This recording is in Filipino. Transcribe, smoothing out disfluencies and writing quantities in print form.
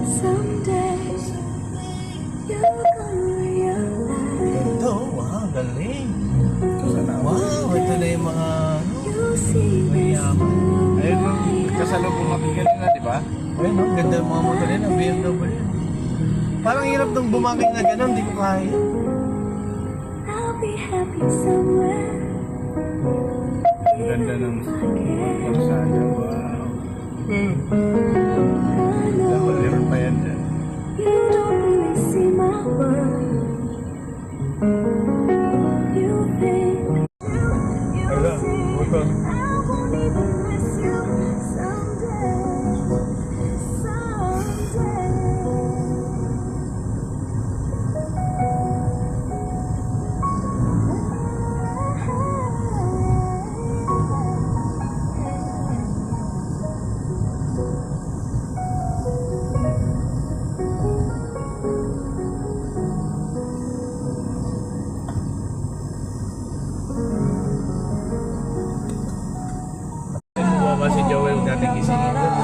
Someday you're gonna realize. Ito, wow, galing. Sana. Wow, ito na yung mga You'll see this mayaman. Ayun, no? Kasalubong mabigat na, di ba? Ayun, no? Ganda ng mga motor nila, BMW. Parang hirap nung bumangin na gano'n, di ko kaya. I'll be happy somewhere. Ang ganda ng kalsada. Wow. Meron pa yan dyan. You don't really see my world. You think you Wala, see buto. I won't even miss you someday. Bumaba si Joel dating gisingin doon.